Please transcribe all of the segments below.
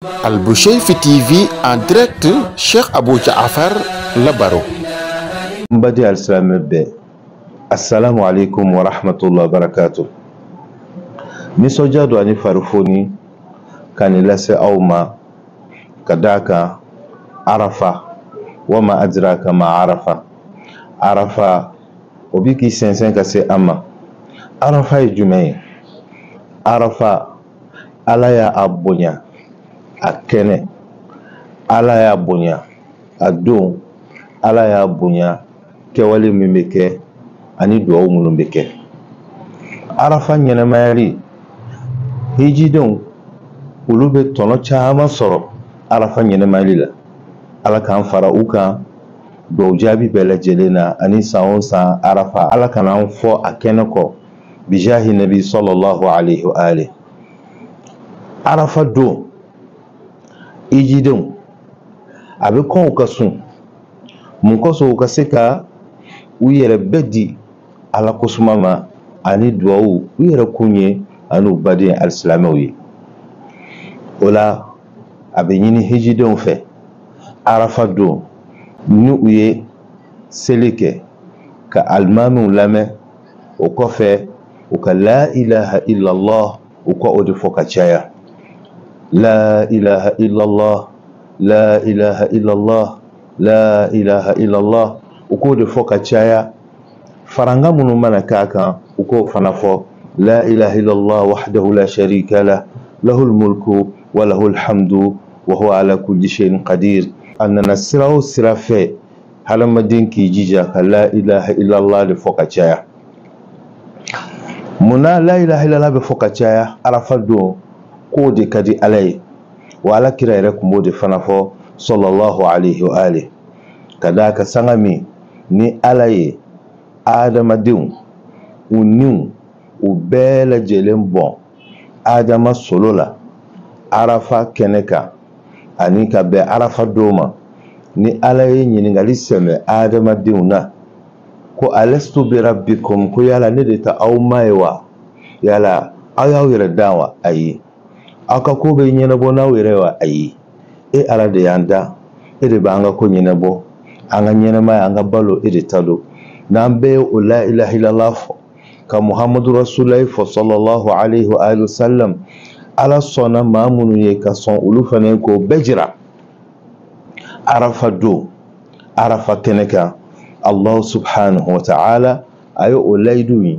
Al-Bouchayfi TV en direct Cheikh Abou Jaafar Labaro. Mbadi al-Islam be. Assalamu alaikum wa rahmatullahi wa barakatuh. Nisojado ani farifoni kani lase awma kadaka Arafa wama adraka ma Arafa. Arafa obiki sensen kase ama. Arafa jume. Arafa alaya abonya akene alaya bonya adon alaya bonya kewali mimeke ani duwa mulumbeke. Arafa nyana mayari hijidon ulube tono chama soro Arafa nyana mayila ala kan fara uka do jabi bele jelena ani saonsa Arafa ala kan anfo akene ko bijahi nabi sallallahu alaihi wa alihi. Arafa do ijidon abe kon kasun mun koso ka se ka u yɛrɛ bɛɛ di ala kosuma ma ani duwawu u yɛrɛ kun ye ani u baden alisilamɛw ye. O la a bɛ ɲini hijidenw fɛ Arafa don ni u ye seli kɛ ka alimamiw lamɛn o kɔfɛ u ka la ilaha illallah u ka o de fɔ ka caya. La ilaha illallah, la ilaha illallah, la ilaha illallah. Uko de fo ka caya faranga munu mana kaka uko fana fo la ilaha illallah wahdahu la sharika lah lahul mulku wa lahul hamdu wa huwa ala kulli shay'in qadir. Anna siraw sirafe halamadin ki jija ka la ilaha illallah de fo ka caya. Muna la ilaha illallah be fo ka caya Arafa do ko de kadi alay wa ala kira yɛrɛ kun b'o de fana fɔ sallallahu alaihi wa alihi. Ka da ka sanga min ni ala ye adamadenw u niw u bɛɛ lajɛlen bɔn adama solo la Arafa kɛnɛ kan ani ka bɛn Arafa don ma ni ala ye ɲininkali sɛmɛ adamadenw na ko alastu bi rabbikum ko yala ne de ta aw ma ye wa yala aw y'aw yɛrɛ dan wa ayi aw ka ko bɛ ɲɛnabɔ n'aw yɛrɛ wa ayi e ala de y'an da e de b'an ka ko ɲɛnabɔ an ka ɲɛnamaya an ka balo e de ta don n'an bɛɛ ye o la ilaha illallah fɔ ka muhamadu rasulahi fɔ sallallahu alaihi wa alihi wasallam ala sɔnna maa minnu ye ka sɔn olu fana k'o bɛɛ jira Arafa don Arafa kɛnɛ kan Allah subhanahu wa ta'ala a ye o layidu ye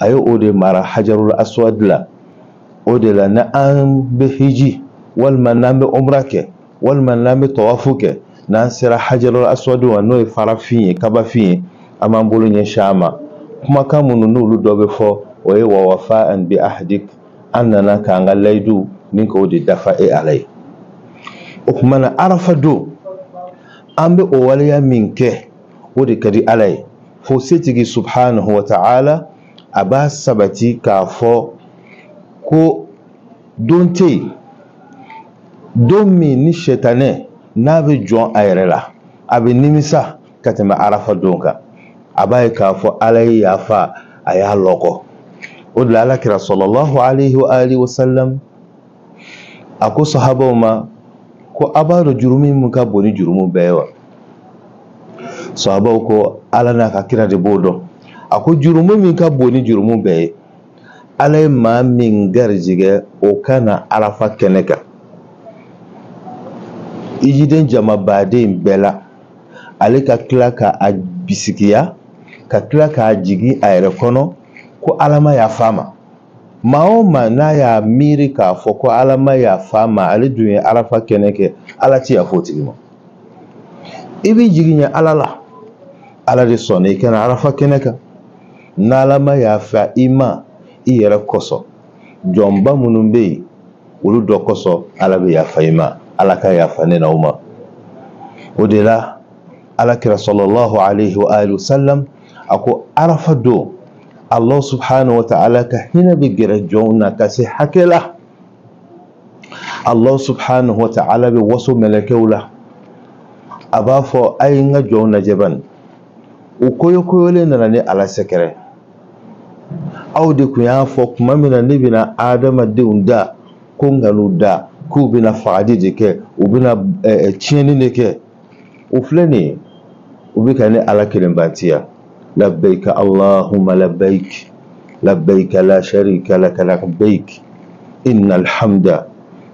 a ye o de mara hajarul aswad la. O de la na an bɛ hiji walima n'an bɛ umra kɛ walima n'an bɛ tawafu kɛ n'an sera hajarul aswad wa n'o ye farafin ye kabafin ye an b'an bolo ɲɛsin a ma. Kumakan minnu n'olu dɔ bɛ fɔ o ye wa wafa'an bi ahdik an nana k'an ka layidu ni k'o de dafa e ala ye. O tuma na Arafa don an bɛ o waleya min kɛ o de ka di ala ye fo setigi subhanahu wa ta'ala a b'a sabati k'a fɔ ko don tɛ yen don min ni sɛtanɛ n'a bɛ jɔn a yɛrɛ la a bɛ nimisa ka tɛmɛ Arafa don kan a b'a ye k'a fɔ ala ye yafa a y'a lɔkɔ. O de la alakira sallallahu alaihi wa alihi wasallam a ko sahabaw ma ko a b'a dɔn jurumi min ka bon ni jurumu bɛɛ ye wa. Sahabaw ko ala n'a ka kira de b'o dɔn. A ko jurumu min ka bon ni jurumu bɛɛ ye ala ye maa min garijɛgɛ o kana Arafa kɛnɛ kan ijiden jama baden bɛɛ la ale ka tila ka a bisikiya ka tila k'a jigin a yɛrɛ kɔnɔ ko ala ma yafa ma. Maa o maa n'a y'a miiri k'a fɔ ko ala ma yafa ma ale dun ye Arafa kɛnɛ kɛ ala ti yafa o tigi ma. I bɛ jigin ɲɛ ala la ala de sɔnna i kana Arafa kɛnɛ kan n'ala ma yafa i ma i yɛrɛ kosɔn jɔnba minnu bɛ yen olu dɔ kosɔn ala bɛ yafa i ma ala ka yafa ne n'aw ma. O de la alakira sallallahu alaihi wa alihi wasallam a ko Arafa don Allah subhanahu wa ta'ala ka hinɛ bɛ gɛrɛ jɔnw na ka se hakɛ la. Allah subhanahu wa ta'ala bɛ waso mɛlɛkɛw la a b'a fɔ a ye n ka jɔnw lajɛ bani u koyokoyolen nana ni ala sɛkɛrɛ. Aw de kun y'a fɔ kuma min na ne bɛna adamadenw da ko nkalon da k'u bɛna fagali de kɛ u bɛna tiɲɛni de kɛ o filɛ nin ye u bɛ ka ni ala kelenbantiya labbaik allahumma labbaik labbaik la sharika laka labbaik innal hamda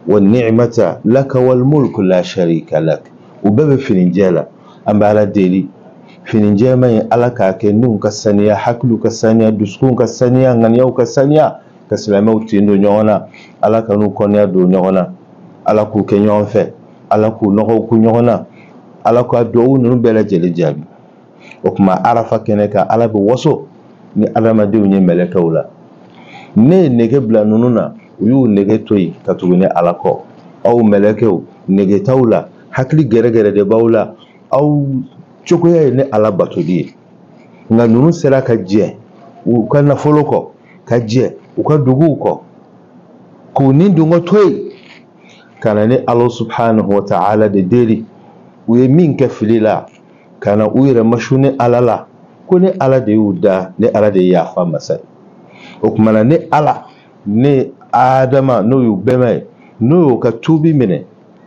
wan ni'mata laka wal mulku la sharika lak u bɛɛ bɛ finijɛ la an bɛ ala deli finijɛ ma ye ala k'a kɛ ninw ka saniya hakiliw ka saniya dusukun ka saniya ŋaniyaw ka saniya ka silamɛw tin don ɲɔgɔn na ala ka n'u kɔnɔya don ɲɔgɔn na ala k'u kɛ ɲɔgɔn fɛ ala k'u nɔgɔw ku ɲɔgɔn na ala k'a duwawu ninnu bɛɛ lajɛlen jaabi o tuma arafa kɛnɛ kan ala bɛ waso ni adamadenw ye mɛlɛkɛw la ne ye nege bila ninnu na u y'u nege to yen ka tugu ni ala kɔ aw mɛlɛkɛw nege t'aw la hakili gɛrɛgɛrɛ de b'aw la aw cogoya ye ni ala batoli ye nka ninnu sera ka jɛ u ka nafolo kɔ ka jɛ u ka duguw kɔ k'u ni dungɔ to yen ka na ni ala subhanahu wa ta'ala de deli u ye min kɛ fili la ka na u yɛrɛ masu ni ala la ko ni ala de y'u da ni ala de yafa masa ye o tuma na ni ala ni adama n'o y'u bɛnba ye n'o y'u ka tuubi minɛ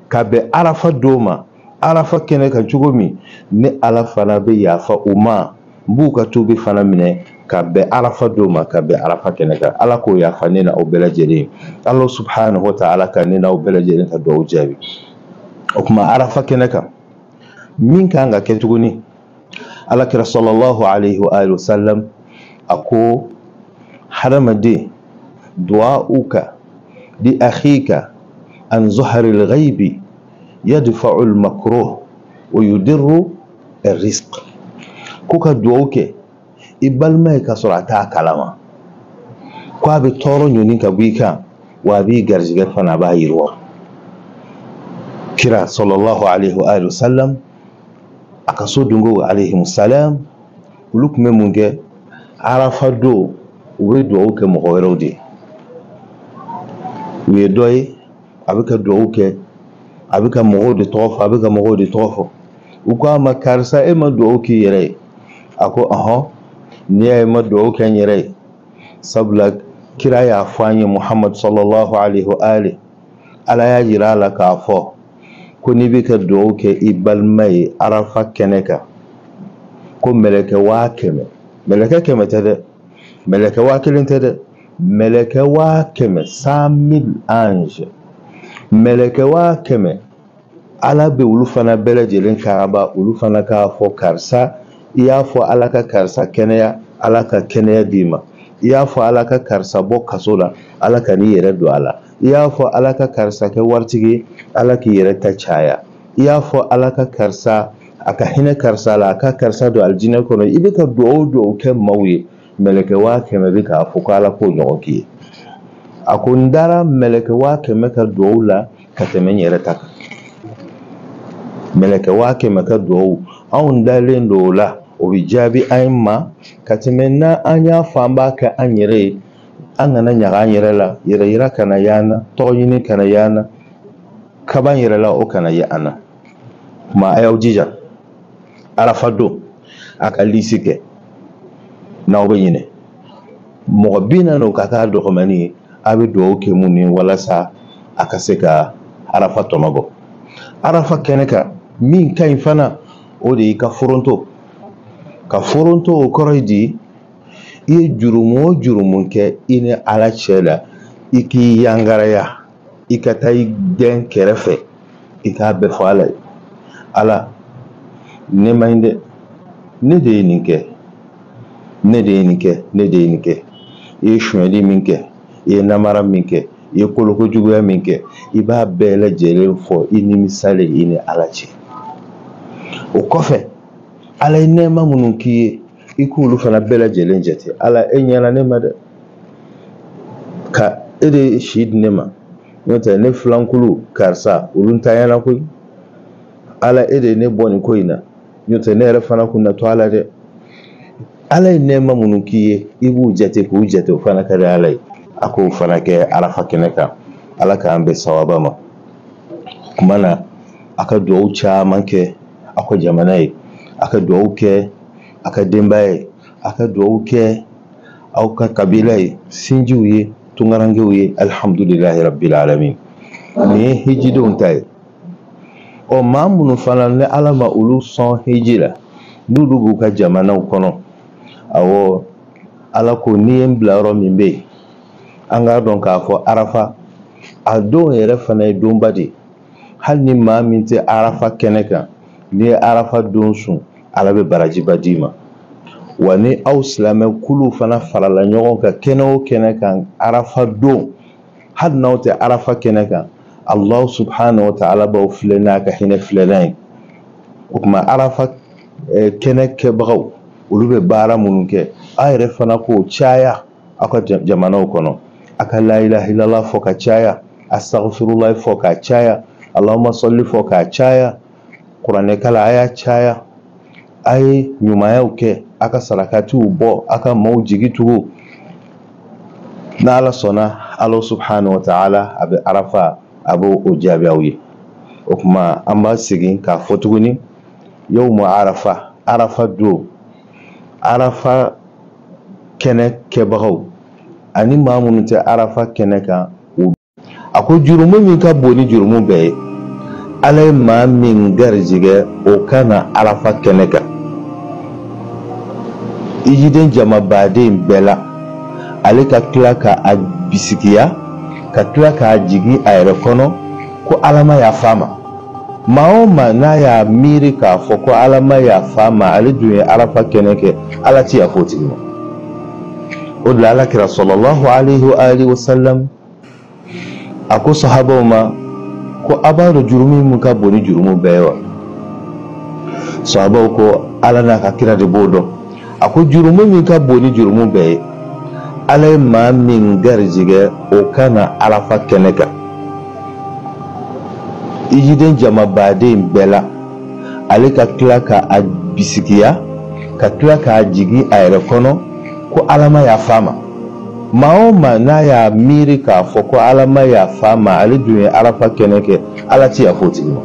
ka bɛn arafa don ma arafa kɛnɛ kan cogo min ni ala fana bɛ yafa u ma n b'u ka tuubi fana minɛ ka bɛn arafa don ma ka bɛn arafa kɛnɛ kan ala k'o yafa ne na aw bɛɛ lajɛlen ala subhanahu wa ta'ala ka ne na aw bɛɛ lajɛlen ka duwawu jaabi o tuma arafa kɛnɛ kan min kan ka kɛ tuguni alakira sallallahu alaihi wa alihi wasallam a ko hadamaden du'a'uka li akhika an zuhari al-ghaibi yadfa'u al-makruh wa yudirru ar-rizq ko ka du'awu kɛ i balima ye ka sɔrɔ a t'a kalama ko a bɛ tɔɔrɔ ɲɔni ka bɔ i kan wa a b'i garijɛgɛ fana a b'a yiriwa kira sallallahu alaihi wa alihi wasallam a ka so dungo alayhim salam olu tun bɛ mun kɛ arafa don u bɛ duwawu kɛ mɔgɔ wɛrɛw de ye u ye dɔ ye a bɛ ka duwawu kɛ a bɛ ka mɔgɔw de tɔgɔ fɔ a bɛ ka mɔgɔw de tɔgɔ fɔ u ko a ma karisa e ma duwawu k'i yɛrɛ ye a ko ɔhɔn n'i y'a ye ma duwawu kɛ n yɛrɛ ye sabula kira y'a fɔ an ye muhammad sallallahu alaihi wa alihi ala y'a jira a la k'a fɔ ko n'i bɛ ka duwawu kɛ i balima ye arafa kɛnɛ kan ko mɛlɛkɛ 100,000 mɛlɛkɛ 100 tɛ dɛ mɛlɛkɛ 1000 tɛ dɛ mɛlɛkɛ 100,000 100,000 ange mɛlɛkɛ 100,000 ala bɛ olu fana bɛɛ lajɛlen karaba olu fana k'a fɔ karisa i y'a fɔ ala ka karisa kɛnɛya ala ka kɛnɛya d'i ma i y'a fɔ ala ka karisa bɔ kaso la ala ka n'i yɛrɛ don a la i y'a fɔ ala ka karisa kɛ waritigi ala k'i yɛrɛ ta caya i y'a fɔ ala ka karisa a ka hinɛ karisa la a ka karisa don alijinɛ kɔnɔ i bɛ ka duwawu kɛ maaw ye mɛlɛkɛ 100,000 bɛ k'a fɔ ko ala k'o ɲɔgɔn k'i ye a ko n dara mɛlɛkɛ 100,000 ka duwawu la ka tɛmɛ n yɛrɛ ta kan mɛlɛkɛ 100,000 ka duwawu anw dalen don o la o bɛ jaabi an ma ka tɛmɛ n'an y'a fɔ an b'a kɛ an yɛrɛ ye an kana ɲaga an yɛrɛ la yɛrɛ yira kana y'an na tɔgɔ ɲini kana y'an na kaba an yɛrɛ la o kana ye an na tuma a y'aw jija arafa don a ka lisi kɛ n'aw bɛ ɲinɛ mɔgɔ 40 ka k'a dɔgɔmani ye a bɛ duwawu kɛ mun ye walasa a ka se ka arafa tɔnɔ bɔ arafa kɛnɛ kan min ka ɲi fana o de y'i ka foronto ka foronto o kɔrɔ ye di i ye jurumu o jurumu kɛ i ni ala cɛ la i k'i yangaraya i ka taa i den kɛrɛfɛ i k'a bɛɛ fɔ ala ye ala ne man ɲi dɛ ne de ye nin kɛ ne de ye nin kɛ ne de ye nin kɛ i ye sonyɛli min kɛ i ye namara min kɛ i ye kolokojuguya min kɛ i b'a bɛɛ lajɛlen fɔ i nimisalen i ni ala cɛ o kɔfɛ ala ye nɛɛma minnu k'i ye i k'olu fana bɛɛ lajɛlen jate ala e ɲɛna ne ma dɛ ka e de si di ne ma n'o tɛ ne filankulu karisa olu ta ɲɛna koyi ala e de ye ne bɔ nin ko in na n'o tɛ ne yɛrɛ fana kun na to ala dɛ ala ye nɛɛma minnu k'i ye i b'u jate k'u jate o fana ka di ala ye a k'o fana kɛ arafa kɛnɛ kan ala k'an bɛn sawaba ma kuma na a ka duwawu caman kɛ a ka jamana ye a ka duwawu kɛ a ka denbaya ye a ka duwawu kɛ aw ka kabila ye sinjiw ye tunkarankew ye alhamdulilahi rabbil alamin ni hijidenw ta ye ɔ maa minnu fana ni ala ma olu sɔn hiji la n'olu b'u ka jamanaw kɔnɔ awɔ ala ko n'i ye n bila yɔrɔ min bɛ yen an k'a dɔn k'a fɔ arafa a don yɛrɛ fana ye donba de hali ni maa min tɛ arafa kɛnɛ kan n'i ye arafa don sun ala bɛ barajiba d'i ma wa ni aw silamɛ kulu fana farala ɲɔgɔn kan kɛnɛ o kɛnɛ kan arafa don hali n'aw tɛ arafa kɛnɛ kan Allah subhanahu wa ta'ala b'aw filɛ n'a ka hinɛ filɛna ye o tuma arafa kɛnɛ kɛbagaw olu bɛ baara minnu kɛ a yɛrɛ fana k'o caya aw ka jamanaw kɔnɔ a ka la ilaha illallah fɔ ka caya astaghfirullah fɔ ka caya allahumma salli fɔ ka caya kuranɛ kala a y'a caya a ye ɲumanyaw kɛ a ka sarakatiw bɔ a ka maaw jigi tugu n'ala sɔnna Allah subhanahu wa ta'ala a bɛ arafa a b'o jaabi aw ye o tuma an b'a segin k'a fɔ tuguni yawmu arafa arafa don arafa kɛnɛ kɛbagaw ani maa minnu tɛ arafa kɛnɛ kan a ko jurumu min ka bon ni jurumu bɛɛ ye ala ye maa min garijɛgɛ o ka na arafa kɛnɛ kan ijiden jama baden bɛɛ la ale ka tila ka a bisikiya ka tila k'a jigi a yɛrɛ kɔnɔ ko ala ma yafa ma maa o maa n'a y'a miiri k'a fɔ ko ala ma yafa ma ale dun ye arafa kɛnɛ kɛ ala ti yafa o tigi ma o de la alakira sallallahu alaihi wa alihi wa sallam a ko sahabaw ma ko a b'a dɔn jurumu min ka bon ni jurumu bɛɛ ye wa sahabaw ko ala n'a ka kira de b'o dɔn a ko jurumu min ka bon ni jurumu bɛɛ ye ala ye maa min garijɛgɛ o ka na arafa kɛnɛ kan ijiden jama baden bɛɛ la ale ka tila ka a bisikiya ka tila k'a jigi a yɛrɛ kɔnɔ ko ala ma yafa ma maa o maa n'a y'a miiri k'a fɔ ko ala ma yafa ma ale dun ye arafa kɛnɛ kɛ ala ti yafa o tigi ma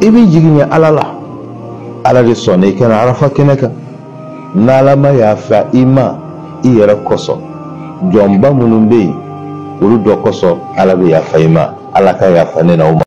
i b'i jigi ɲɛ ala la ala de sɔnna i ka na arafa kɛnɛ kan n'ala ma yafa i ma i yɛrɛ kosɔn jɔnba minnu bɛ yen olu dɔ kosɔn ala bɛ yafa i ma ala ka yafa ne na o ma